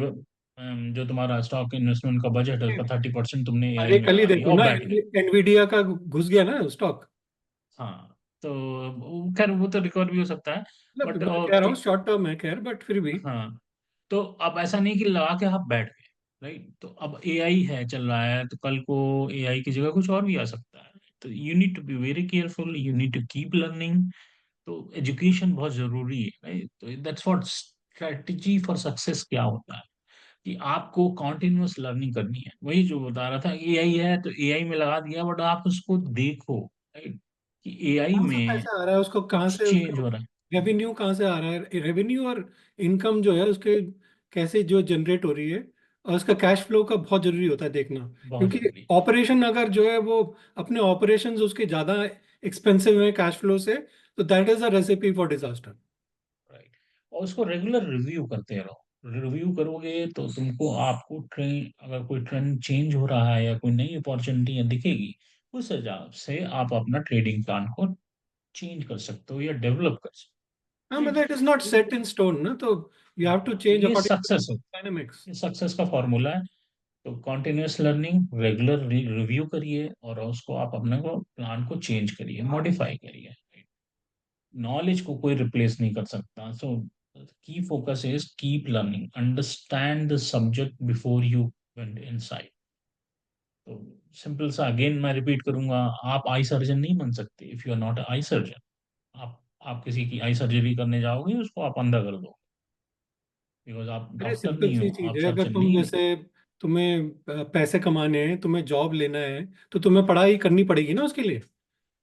जो तुम्हारा स्टॉक इन्वेस्टमेंट का बजट है उसका 30% तुमने एआई अरे में कल ही लगा दिया देखो और ना, बैठ गए। एनवीडिया का घुस गया ना स्टॉक। हाँ, तो खैर वो तो रिकवर भी हो सकता है। मतलब बट मैं कह रहा हूँ शॉर्ट टर्म है खैर, बट फिर भी। हाँ, तो अब ऐसा नहीं कि लगा के आप बैठ गए। राइट, तो अब एआई है चल रहा है, तो कल को एआई की जगह कुछ और भी आ सकता है। तो you need to be very careful, you need to keep learning. तो एजुकेशन बहुत जरूरी है। राइट, तो that's what strategy for success क्या होता है, कि आपको कॉन्टिन्यूअस लर्निंग करनी है। वही जो बता रहा था, एआई है तो एआई में लगा दिया, बट आप उसको देखो। राइट, कि एआई कहाँ से में पैसा आ रहा है उसको, कहाँ कुछ से चेंज उसका हो रहा है। रेवेन्यू कहाँ से आ रहा है, रेवेन्यू और इनकम जो है उसके कैसे जो जनरेट हो रही है, और उसका कैश फ्लो का बहुत जरूरी होता है देखना। बहुत क्योंकि जरूरी। ऑपरेशन अगर जो है वो अपने ऑपरेशंस उसके ज़्यादा एक्सपेंसिव है कैश फ्लो से, तो that is a recipe for disaster. Right, और उसको रेगुलर रिव्यू करते रहो। रिव्यू करोगे तो तुमको, आपको ट्रेंड, अगर कोई ट्रेंड चेंज हो रहा है या कोई नई अपॉर्चुनिटी दिखेगी, उस हिसाब से आप अपना ट्रेडिंग प्लान को चेंज कर सकते हो या डेवलप कर सकते हाँ हो। मतलब it is not right, set in stone ना, तो यू हैव टू हाँ, तो चेंज ये अकॉर्डिंग टू सक्सेस है, डायनामिक्स। ये सक्सेस का फॉर्मूला है। तो कॉन्टिन्यूअस लर्निंग, रेगुलर रिव्यू करिए और उसको आप अपने को प्लान को चेंज करिए, मॉडिफाई करिए। नॉलेज को कोई रिप्लेस नहीं कर सकता। So key focus is keep learning, understand the subject before you went inside. तो सिंपल सा अगेन मैं रिपीट करूंगा, आप आई सर्जन नहीं बन सकते if you are not eye surgeon. आप किसी की आई सर्जरी करने जाओगे, उसको आप अंधा कर दो, बिकॉज आप अरे डॉक्टर सिंपल नहीं सी हो, चीज आप है, अगर सर्जन तुम नहीं हो। जैसे तुम्हें पैसे कमाने हैं, तुम्हें जॉब लेना है, तो तुम्हें पढ़ाई करनी पड़ेगी ना उसके लिए।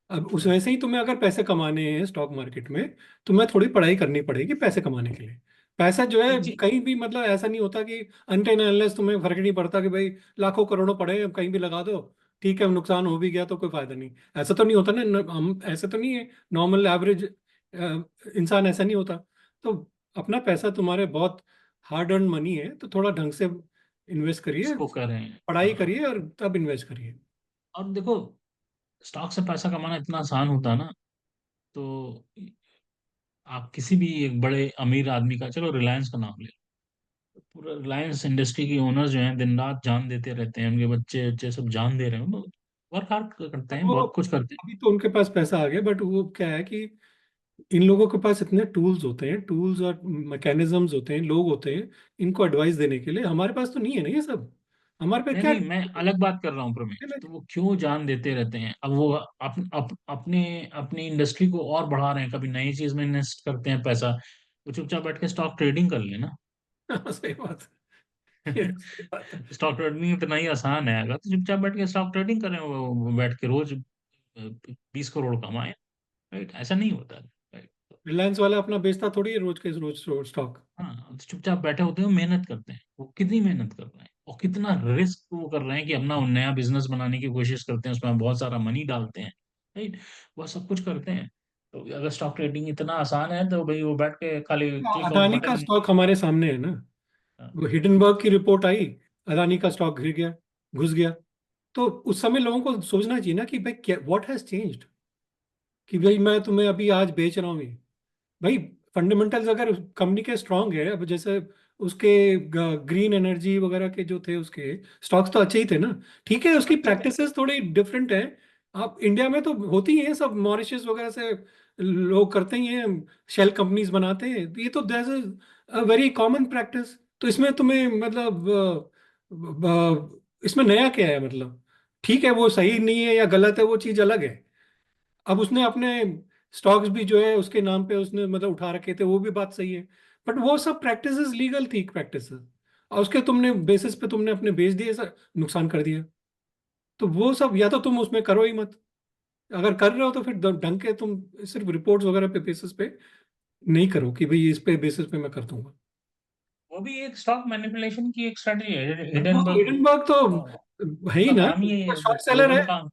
अब उस वैसे ही तुम्हें अगर पैसे कमाने हैं स्टॉक मार्केट में, तुम्हें थोड़ी पढ़ाई करनी पड़ेगी पैसे कमाने के लिए। पैसा जो है एक चीज, कहीं भी, मतलब ऐसा नहीं होता कि अनटिल अनलेस तुम्हें फर्क नहीं पड़ता कि भाई लाखों करोड़ों पड़े अब कहीं भी लगा दो, ठीक है नुकसान हो भी गया तो कोई फायदा नहीं। ऐसा तो नहीं होता ना, हम ऐसा तो नहीं है, नॉर्मल एवरेज इंसान ऐसा नहीं होता। तो अपना पैसा तुम्हारे बहुत हार्ड अर्न मनी है, तो थोड़ा ढंग से इन्वेस्ट करिए, इसको कर रहे हैं। पढ़ाई हाँ, करिए और तब इन्वेस्ट करिए। और देखो, स्टॉक से पैसा कमाना इतना आसान होता ना, तो आप किसी भी एक बड़े अमीर आदमी का, चलो रिलायंस का नाम ले लो, पूरा रिलायंस इंडस्ट्री के ओनर जो हैं दिन रात जान देते रहते हैं, उनके बच्चे बच्चे सब जान दे रहे हैं, वर्क हार्ड करते अब हैं, वो बहुत कुछ करते हैं। अभी तो उनके पास पैसा आ गया, बट वो क्या है कि इन लोगों के पास इतने टूल्स होते हैं, टूल्स और मैकेनिज्म्स होते हैं, लोग होते हैं इनको एडवाइस देने के लिए। हमारे पास तो नहीं है ना ये सब। हमारे पे नहीं क्या। नहीं, मैं अलग बात कर रहा हूँ प्रमेश, तो वो क्यों जान देते रहते हैं? अब वो अपने अपनी इंडस्ट्री को और बढ़ा रहे हैं, कभी नई चीज में इन्वेस्ट करते हैं पैसा, वो चुपचाप बैठ के स्टॉक ट्रेडिंग कर लेना। सही बात है, ये तो सही बात है। स्टॉक ट्रेडिंग इतना ही आसान है, अगर तो चुपचाप बैठ के स्टॉक ट्रेडिंग करें, वो बैठ के रोज 20 करोड़ कमाए। राइट, ऐसा नहीं होता। राइट। रिलायंस वाला अपना बेचता थोड़ी है रोज के रोज स्टॉक। हाँ, तो चुपचाप बैठे होते हैं, मेहनत करते हैं, वो कितनी मेहनत कर रहे हैं और कितना रिस्क वो कर रहे हैं कि अपना नया बिजनेस बनाने की कोशिश करते हैं, उसमें बहुत सारा मनी डालते हैं। राइट, वो सब कुछ करते हैं। तो अगर स्टॉक ट्रेडिंग इतना आसान है, तो भाई वो बैठ के खाली क्लिक ऑफ अदानी का बटन। स्टॉक हमारे सामने है ना। वो हिडनबर्ग की रिपोर्ट आई, अदानी का स्टॉक गिर गया, घुस गया। तो उस समय लोगों को सोचना चाहिए ना कि भाई क्या व्हाट हैज चेंज्ड, कि भाई मैं तुम्हें अभी आज बेच रहा हूँ ये। भाई फंडामेंटल्स अगर कंपनी के स्ट्रांग है, अब जैसे उसके ग्रीन एनर्जी वगैरह के जो थे उसके स्टॉक्स तो अच्छे ही थे ना। ठीक है, उसकी अच्छे थे। प्रैक्टिसेस थोड़ी डिफरेंट है। आप इंडिया में तो होती ही हैं सब, मॉरिशस वगैरह से लोग करते ही हैं, शेल कंपनीज बनाते हैं, ये तो that's a very common practice. तो इसमें तुम्हें मतलब इसमें नया क्या है मतलब। ठीक है, वो सही नहीं है या गलत है वो चीज़ अलग है। अब उसने अपने स्टॉक्स भी जो है उसके नाम पे उसने मतलब उठा रखे थे, वो भी बात सही है। बट वो सब प्रैक्टिसेस लीगल थी प्रैक्टिसेस, और उसके तुमने बेसिस पे तुमने अपने बेच दिए सर, नुकसान कर दिया। तो वो सब या तो तुम उसमें करो ही मत। अगर कर रहे हो तो फिर ढंग के तुम सिर्फ रिपोर्ट्स वगैरह पे बेसिस पे नहीं करो कि भाई इस पे बेसिस पे मैं कर दूंगा। वो भी एक स्टॉक मैनिपुलेशन की एक स्ट्रेटजी है, वो तो हिडनबर्ग। हिडनबर्ग तो है ही उनका ना, काम ही है, वो शॉर्ट सेलर ग्लोबल है। काम।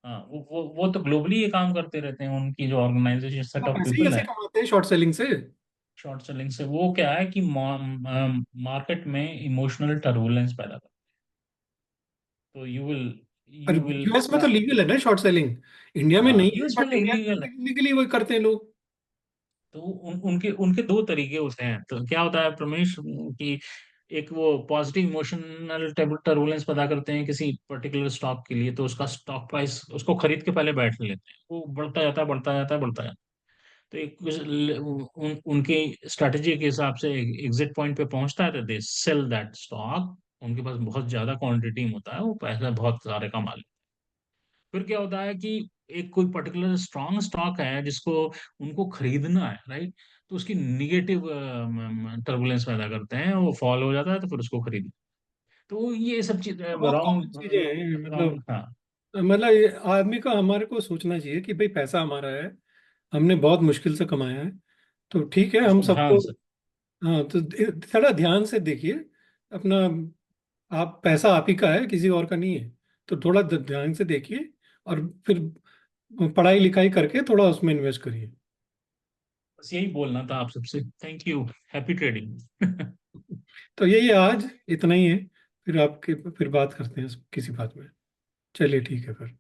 हाँ, वो तो ग्लोबली ये काम करते रहते हैं, उनकी जो ऑर्गेनाइजेशन सेट वो ऑफ पैसे ही पीपल ऐसे है। कमाते हैं शॉर्ट सेलिंग से। शॉर्ट सेलिंग से वो क्या है कि मार्केट में इमोशनल टर्बुलेंस पैदा कर, तो पर यू विल यूएस में तो लीगल है ना शॉर्ट सेलिंग, इंडिया में हाँ, नहीं है, यूएस में बट इंडिया लीगल है। में लीगली वो करते हैं लोग। तो उनके उनके दो तरीके होते हैं। तो क्या होता है प्रमेश, कि एक वो पॉजिटिव इमोशनल टर्बुलेंस पैदा करते हैं किसी पर्टिकुलर स्टॉक के लिए, तो उसका स्टॉक प्राइस उसको खरीद के पहले बैठ लेते हैं, वो बढ़ता जाता है, बढ़ता जाता है, बढ़ता जाता है। तो उनके स्ट्रेटेजी के हिसाब से एग्जिट पॉइंट पे पहुंचता है, तो दे सेल दैट स्टॉक। उनके पास बहुत ज्यादा क्वांटिटी में होता है, वो पैसे बहुत सारे कमा लेते हैं। फिर क्या होता है कि एक कोई पर्टिकुलर स्ट्रांग स्टॉक है जिसको उनको खरीदना है, राइट, तो उसकी निगेटिव टर्बुलेंस पैदा करते हैं, वो फॉल हो जाता है, तो फिर उसको खरीद। तो ये सब चीज बहुत कॉमन रॉन्ग चीजें हैं रॉन्ग, मतलब। हाँ। मतलब ये आदमी को हमारे को सोचना चाहिए कि भाई पैसा हमारा है, हमने बहुत मुश्किल से कमाया है। तो ठीक है हम उसको ध्यान सबको। से। हाँ तो थोड़ा ध्यान से देखिए अपना। आप पैसा आप ही का है, किसी और का नहीं है। तो थोड़ा ध्यान से देखिए, और फिर पढ़ाई लिखाई करके थोड़ा उसमें इन्वेस्ट करिए। बस यही बोलना था आप सबसे। Thank you. Happy trading. तो यही है, आज इतना ही है। फिर आपके फिर बात करते हैं किसी बात में। चलिए ठीक है फिर।